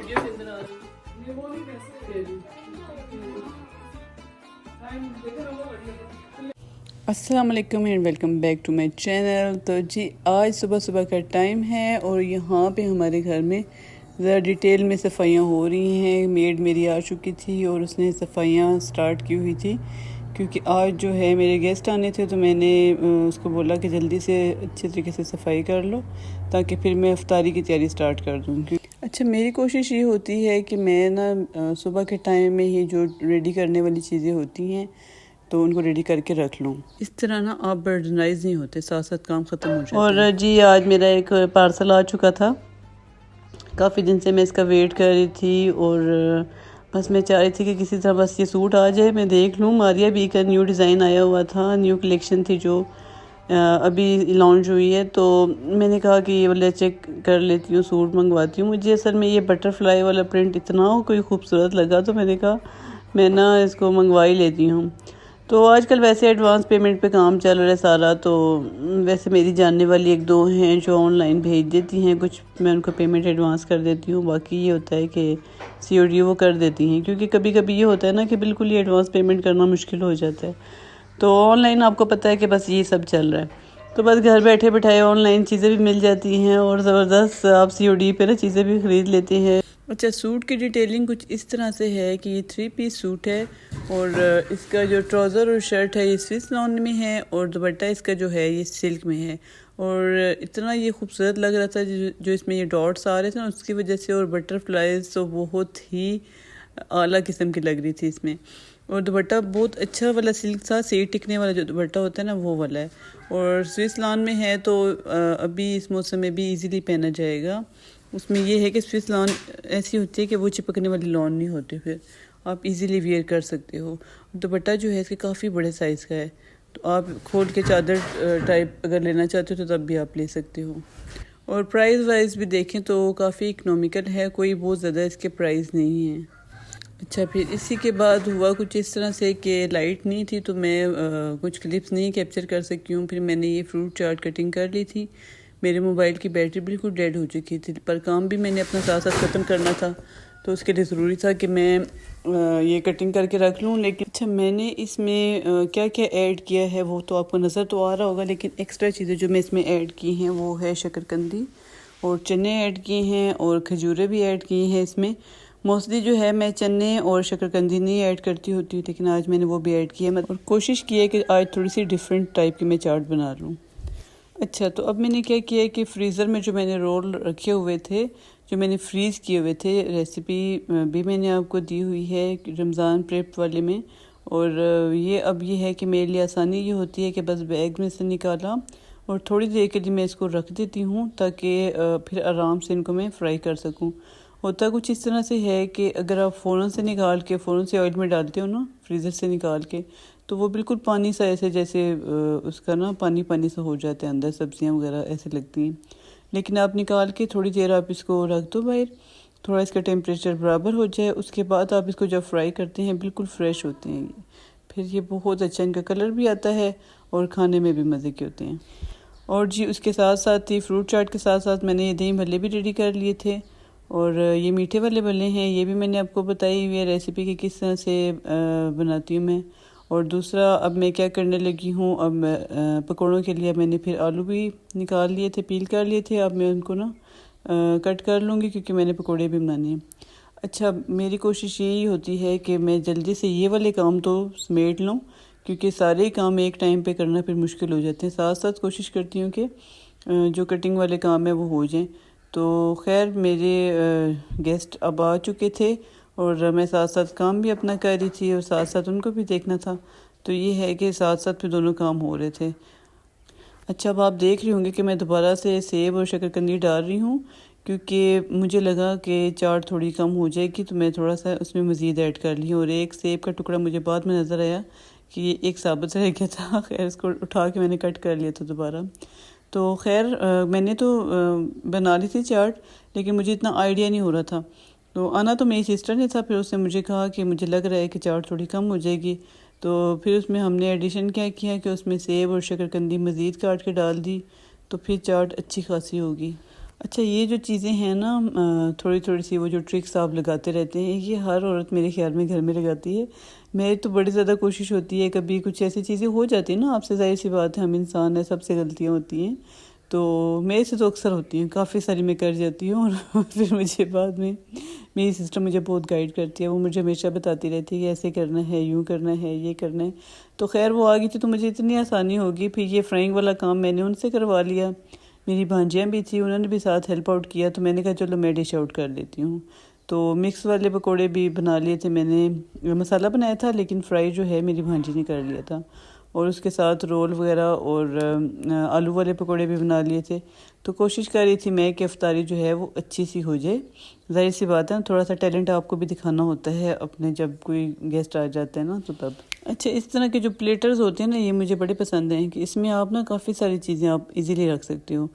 Video के अंदर आ रही है। ये वो नहीं कैसे दे दी टाइम देखो ना वो। अस्सलाम वालेकुम and welcome back to my channel. तो जी आज सुबह सुबह का टाइम है और यहाँ पे हमारे घर में ज़रा डिटेल में सफाइयाँ हो रही हैं। मेड मेरी आ चुकी थी और उसने सफाइयाँ स्टार्ट की हुई थी क्योंकि आज जो है मेरे गेस्ट आने थे, तो मैंने उसको बोला कि जल्दी से अच्छे तरीके से सफाई कर लो ताकि फिर मैं इफ्तारी की तैयारी स्टार्ट कर दूँ। अच्छा, मेरी कोशिश ये होती है कि मैं ना सुबह के टाइम में ही जो रेडी करने वाली चीज़ें होती हैं तो उनको रेडी करके रख लूँ। इस तरह ना आप बर्डनाइज नहीं होते, साथ साथ काम ख़त्म हो जाता है। और जी आज मेरा एक पार्सल आ चुका था। काफ़ी दिन से मैं इसका वेट कर रही थी और बस मैं चाह रही थी कि किसी तरह बस ये सूट आ जाए, मैं देख लूँ। मारिया बी का न्यू डिज़ाइन आया हुआ था, न्यू कलेक्शन थी जो अभी लॉन्च हुई है, तो मैंने कहा कि ये वाला चेक कर लेती हूँ, सूट मंगवाती हूँ। मुझे असल में ये बटरफ्लाई वाला प्रिंट इतना कोई खूबसूरत लगा तो मैंने कहा मैं ना इसको मंगवा ही लेती हूँ। तो आजकल वैसे एडवांस पेमेंट पे काम चल रहा है सारा, तो वैसे मेरी जानने वाली एक दो हैं जो ऑनलाइन भेज देती हैं कुछ, मैं उनको पेमेंट एडवांस कर देती हूँ। बाकी ये होता है कि COD वो कर देती हैं, क्योंकि कभी कभी ये होता है ना कि बिल्कुल ही एडवांस पेमेंट करना मुश्किल हो जाता है। तो ऑनलाइन आपको पता है कि बस ये सब चल रहा है, तो बस घर बैठे बैठाए ऑनलाइन चीज़ें भी मिल जाती हैं और ज़बरदस्त आप COD पे ना चीज़ें भी ख़रीद लेते हैं। अच्छा, सूट की डिटेलिंग कुछ इस तरह से है कि ये 3 पीस सूट है और इसका जो ट्राउज़र और शर्ट है ये स्विस लॉन में है और दुपट्टा इसका जो है ये सिल्क में है। और इतना ये खूबसूरत लग रहा था जो इसमें ये डॉट्स आ रहे थे ना उसकी वजह से, और बटरफ्लाइज तो बहुत ही आला किस्म की लग रही थी इसमें। और दुपट्टा बहुत अच्छा वाला सिल्क था, सेट टिकने वाला जो दुपट्टा होता है ना वो वाला है, और स्विस लॉन में है तो अभी इस मौसम में भी इजीली पहना जाएगा। उसमें ये है कि स्विस लॉन ऐसी होती है कि वो चिपकने वाली लॉन नहीं होती, फिर आप इजीली वियर कर सकते हो। दुपट्टा जो है इसके काफ़ी बड़े साइज़ का है, तो आप खोल के चादर टाइप अगर लेना चाहते हो तो तब भी आप ले सकते हो। और प्राइस वाइज भी देखें तो काफ़ी इकनॉमिकल है, कोई बहुत ज़्यादा इसके प्राइस नहीं है। अच्छा, फिर इसी के बाद हुआ कुछ इस तरह से कि लाइट नहीं थी तो मैं कुछ क्लिप्स नहीं कैप्चर कर सकी हूँ। फिर मैंने ये फ्रूट चाट कटिंग कर ली थी। मेरे मोबाइल की बैटरी बिल्कुल डेड हो चुकी थी, पर काम भी मैंने अपना साथ साथ ख़त्म करना था, तो उसके लिए ज़रूरी था कि मैं ये कटिंग करके रख लूँ। लेकिन अच्छा, मैंने इसमें क्या क्या ऐड किया है वो तो आपको नज़र तो आ रहा होगा, लेकिन एक्स्ट्रा चीज़ें जो मैं इसमें ऐड की हैं वो है शकरकंदी और चने ऐड किए हैं और खजूरें भी ऐड की हैं इसमें। मोस्टली जो है मैं चने और शकरकंदी नहीं ऐड करती होती हूँ, लेकिन आज मैंने वो भी ऐड किया है और कोशिश की है कि आज थोड़ी सी डिफरेंट टाइप की मैं चाट बना लूँ। अच्छा, तो अब मैंने क्या किया है कि फ्रीज़र में जो मैंने रोल रखे हुए थे, जो मैंने फ्रीज़ किए हुए थे, रेसिपी भी मैंने आपको दी हुई है रमज़ान प्रेप वाले में। और ये अब ये है कि मेरे लिए आसानी ये होती है कि बस बैग में से निकाला और थोड़ी देर के लिए मैं इसको रख देती हूँ ताकि फिर आराम से इनको मैं फ्राई कर सकूँ। होता कुछ इस तरह से है कि अगर आप फ़ौरन से निकाल के फ़ौरन से ऑयल में डालते हो ना फ्रीज़र से निकाल के, तो वो बिल्कुल पानी सा ऐसे जैसे उसका ना पानी पानी सा हो जाता है, अंदर सब्जियां वगैरह ऐसे लगती हैं। लेकिन आप निकाल के थोड़ी देर आप इसको रख दो बाहर, थोड़ा इसका टेम्परेचर बराबर हो जाए, उसके बाद आप इसको जब फ्राई करते हैं बिल्कुल फ्रेश होते हैं ये। फिर ये बहुत अच्छा इनका कलर भी आता है और खाने में भी मज़े के होते हैं। और जी उसके साथ साथ ही फ्रूट चाट के साथ साथ मैंने ये दही भल्ले भी रेडी कर लिए थे, और ये मीठे वाले भल्ले हैं, ये भी मैंने आपको बताई हुई है रेसिपी कि किस तरह से बनाती हूँ मैं। और दूसरा अब मैं क्या करने लगी हूँ, अब पकौड़ों के लिए मैंने फिर आलू भी निकाल लिए थे, पील कर लिए थे, अब मैं उनको ना कट कर लूँगी क्योंकि मैंने पकौड़े भी बनाने हैं। अच्छा, मेरी कोशिश यही होती है कि मैं जल्दी से ये वाले काम तो समेट लूँ क्योंकि सारे काम एक टाइम पे करना फिर मुश्किल हो जाते हैं। साथ साथ कोशिश करती हूँ कि जो कटिंग वाले काम है वो हो जाएं। तो खैर मेरे गेस्ट अब आ चुके थे और मैं साथ साथ काम भी अपना कर रही थी और साथ साथ उनको भी देखना था, तो ये है कि साथ साथ फिर दोनों काम हो रहे थे। अच्छा, अब आप देख रही होंगे कि मैं दोबारा से सेब और शकरकंदी डाल रही हूँ क्योंकि मुझे लगा कि चाट थोड़ी कम हो जाएगी, तो मैं थोड़ा सा उसमें मज़ीद ऐड कर ली। और एक सेब का टुकड़ा मुझे बाद में नज़र आया कि ये एक साबित रह गया था, खैर इसको उठा के मैंने कट कर लिया था दोबारा। तो खैर मैंने तो बना ली थी चाट, लेकिन मुझे इतना आइडिया नहीं हो रहा था। तो आना तो मेरी सिस्टर ने था, फिर उसने मुझे कहा कि मुझे लग रहा है कि चाट थोड़ी कम हो जाएगी, तो फिर उसमें हमने एडिशन क्या किया कि उसमें सेब और शकरकंदी मज़ीद काट के डाल दी, तो फिर चाट अच्छी खासी होगी। अच्छा, ये जो चीज़ें हैं ना, थोड़ी थोड़ी सी वो जो ट्रिक्स आप लगाते रहते हैं, ये हर औरत मेरे ख्याल में घर में लगाती है। मेरी तो बड़ी ज़्यादा कोशिश होती है, कभी कुछ ऐसी चीज़ें हो जाती हैं ना आपसे, ज़ाहिर सी बात है, हम इंसान हैं, सबसे गलतियाँ होती हैं। तो मेरे से तो अक्सर होती हैं, काफ़ी सारी मैं कर जाती हूँ और फिर मुझे बाद में मेरी सिस्टर मुझे बहुत गाइड करती है। वो मुझे हमेशा बताती रहती है कि ऐसे करना है, यूँ करना है, ये करना है। तो खैर वो आ गई थी तो मुझे इतनी आसानी होगी। फिर ये फ्राइंग वाला काम मैंने उनसे करवा लिया। मेरी भांजियाँ भी थी, उन्होंने भी साथ हेल्प आउट किया, तो मैंने कहा चलो मैं डिश आउट कर लेती हूँ। तो मिक्स वाले पकोड़े भी बना लिए थे मैंने, मसाला बनाया था, लेकिन फ्राई जो है मेरी भांजी ने कर लिया था। और उसके साथ रोल वगैरह और आलू वाले पकोड़े भी बना लिए थे। तो कोशिश कर रही थी मैं कि इफ्तारी जो है वो अच्छी सी हो जाए। ज़ाहिर सी बात है, थोड़ा सा टैलेंट आपको भी दिखाना होता है अपने, जब कोई गेस्ट आ जाते हैं ना तो तब। अच्छा, इस तरह के जो प्लेटर्स होते हैं ना, ये मुझे बड़े पसंद हैं कि इसमें आप ना काफ़ी सारी चीज़ें आप इजीली रख सकते हो।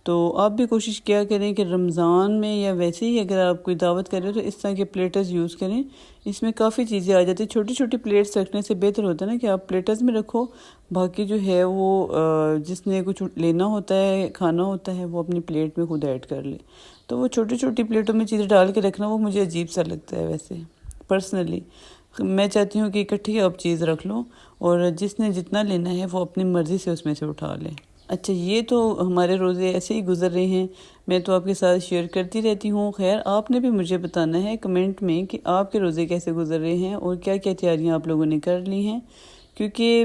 तो आप भी कोशिश किया करें कि रमज़ान में या वैसे ही अगर आप कोई दावत कर रहे हो तो इस तरह के प्लेटर्स यूज़ करें। इसमें काफ़ी चीज़ें आ जाती हैं। छोटी छोटी प्लेट्स रखने से बेहतर होता है ना कि आप प्लेटर्स में रखो, बाकी जो है वो जिसने कुछ लेना होता है, खाना होता है, वो अपनी प्लेट में खुद ऐड कर ले। तो वो छोटी छोटी प्लेटों में चीज़ें डाल के रखना वो मुझे अजीब सा लगता है वैसे पर्सनली। मैं चाहती हूँ कि इकट्ठी आप चीज़ रख लो और जिसने जितना लेना है वो अपनी मर्ज़ी से उसमें से उठा ले। अच्छा, ये तो हमारे रोज़े ऐसे ही गुजर रहे हैं, मैं तो आपके साथ शेयर करती रहती हूँ। खैर, आपने भी मुझे बताना है कमेंट में कि आपके रोज़े कैसे गुजर रहे हैं और क्या क्या तैयारियाँ आप लोगों ने कर ली हैं। क्योंकि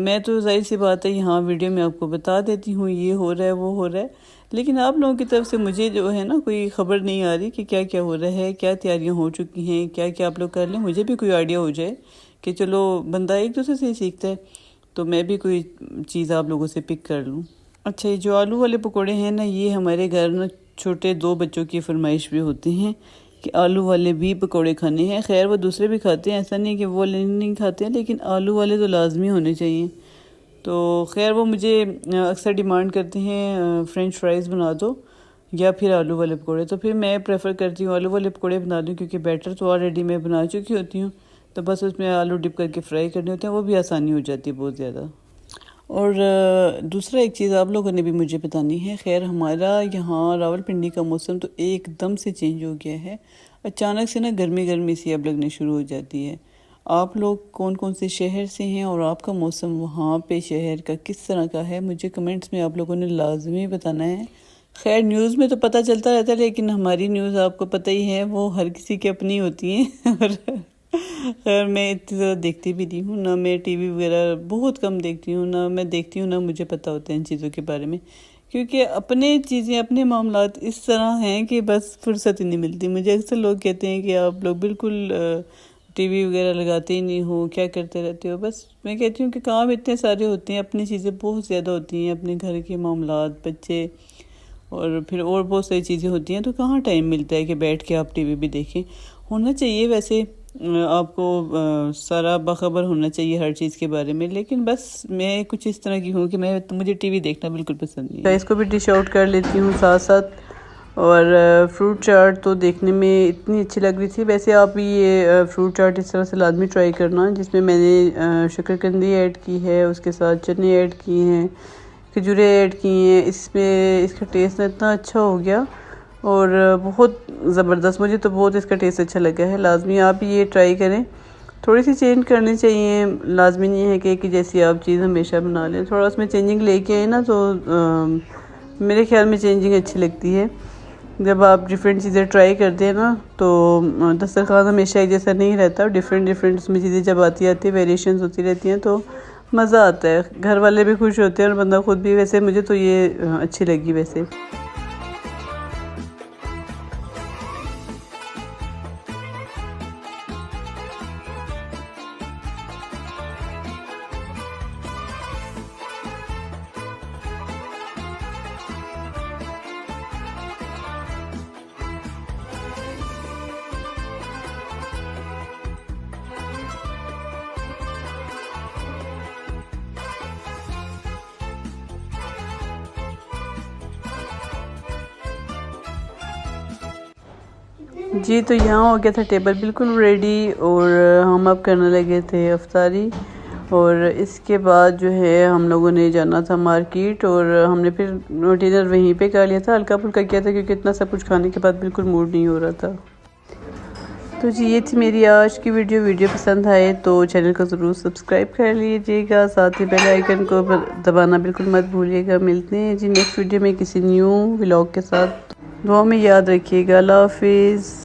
मैं तो ज़ाहिर सी बात है यहाँ वीडियो में आपको बता देती हूँ ये हो रहा है, वो हो रहा है, लेकिन आप लोगों की तरफ से मुझे जो है ना कोई ख़बर नहीं आ रही कि क्या क्या हो रहा है, क्या तैयारियाँ हो चुकी हैं, क्या क्या आप लोग कर लें, मुझे भी कोई आइडिया हो जाए कि चलो बंदा एक दूसरे से ही सीखता है, तो मैं भी कोई चीज़ आप लोगों से पिक कर लूँ। अच्छा, ये जो आलू वाले पकोड़े हैं ना, ये हमारे घर में छोटे 2 बच्चों की फरमाइश भी होती हैं कि आलू वाले भी पकोड़े खाने हैं। खैर वो दूसरे भी खाते हैं, ऐसा नहीं कि वो नहीं खाते हैं, लेकिन आलू वाले तो लाजमी होने चाहिए। तो खैर वो मुझे अक्सर डिमांड करते हैं फ्रेंच फ्राइज़ बना दो या फिर आलू वाले पकोड़े। तो फिर मैं प्रेफर करती हूँ आलू वाले पकोड़े बना दूँ, क्योंकि बैटर तो ऑलरेडी मैं बना चुकी होती हूँ, तो बस उसमें आलू डिप करके फ्राई करने होते हैं, वो भी आसानी हो जाती है बहुत ज़्यादा। और दूसरा एक चीज़ आप लोगों ने भी मुझे बतानी है। खैर, हमारा यहाँ रावलपिंडी का मौसम तो एकदम से चेंज हो गया है, अचानक से ना गर्मी गर्मी सी अब लगने शुरू हो जाती है। आप लोग कौन कौन से शहर से हैं और आपका मौसम वहाँ पे शहर का किस तरह का है, मुझे कमेंट्स में आप लोगों ने लाजमी बताना है। खैर, न्यूज़ में तो पता चलता रहता है, लेकिन हमारी न्यूज़ आपको पता ही है वो हर किसी की अपनी होती हैं और खैर मैं इतनी ज़्यादा देखती भी नहीं हूँ, ना मैं टीवी वगैरह बहुत कम देखती हूँ, ना मैं देखती हूँ, ना मुझे पता होता है इन चीज़ों के बारे में, क्योंकि अपने चीज़ें अपने मामलात इस तरह हैं कि बस फुर्सत ही नहीं मिलती। मुझे अक्सर लोग कहते हैं कि आप लोग बिल्कुल टीवी वगैरह लगाते ही नहीं हो, क्या करते रहते हो। बस मैं कहती हूँ कि काम इतने सारे होते हैं, अपनी चीज़ें बहुत ज़्यादा होती हैं, अपने घर के मामलात, बच्चे और फिर और बहुत सारी चीज़ें होती हैं, तो कहाँ टाइम मिलता है कि बैठ के आप टीवी भी देखें। होना चाहिए वैसे आपको सारा बाखबर होना चाहिए हर चीज़ के बारे में, लेकिन बस मैं कुछ इस तरह की हूँ कि मुझे टीवी देखना बिल्कुल पसंद नहीं है। इसको भी डिश आउट कर लेती हूँ साथ साथ। और फ्रूट चाट तो देखने में इतनी अच्छी लग रही थी। वैसे आप भी ये फ्रूट चाट इस तरह से लाजमी ट्राई करना, जिसमें मैंने शकरकंदी ऐड की है, उसके साथ चने ऐड किए हैं, खजूरें ऐड की हैं। इसमें इसका टेस्ट इतना अच्छा हो गया और बहुत ज़बरदस्त, मुझे तो बहुत इसका टेस्ट अच्छा लगा है। लाजमी आप ये ट्राई करें, थोड़ी सी चेंज करनी चाहिए, लाजमी नहीं है कि जैसी आप चीज़ हमेशा बना लें, थोड़ा उसमें चेंजिंग लेके आए ना तो मेरे ख्याल में चेंजिंग अच्छी लगती है। जब आप डिफरेंट चीज़ें ट्राई करते हैं ना तो दस्तरखान हमेशा एक जैसा नहीं रहता, डिफरेंट उसमें चीज़ें जब आती है, वेरिएशंस होती रहती हैं, तो मज़ा आता है, घर वाले भी खुश होते हैं और बंदा खुद भी। वैसे मुझे तो ये अच्छी लगी वैसे। जी, तो यहाँ हो गया था टेबल बिल्कुल रेडी और हम अब करने लगे थे अफ्तारी। और इसके बाद जो है हम लोगों ने जाना था मार्केट और हमने फिर डिनर वहीं पे कर लिया था, हल्का फुल्का किया था क्योंकि इतना सब कुछ खाने के बाद बिल्कुल मूड नहीं हो रहा था। तो जी ये थी मेरी आज की वीडियो पसंद आए तो चैनल को ज़रूर सब्सक्राइब कर लीजिएगा, साथ ही बेल आइकन को दबाना बिल्कुल मत भूलिएगा। मिलते हैं जी नेक्स्ट वीडियो में किसी न्यू व्लॉग के साथ। दुआ में याद रखिएगा। अल्लाह हाफिज़।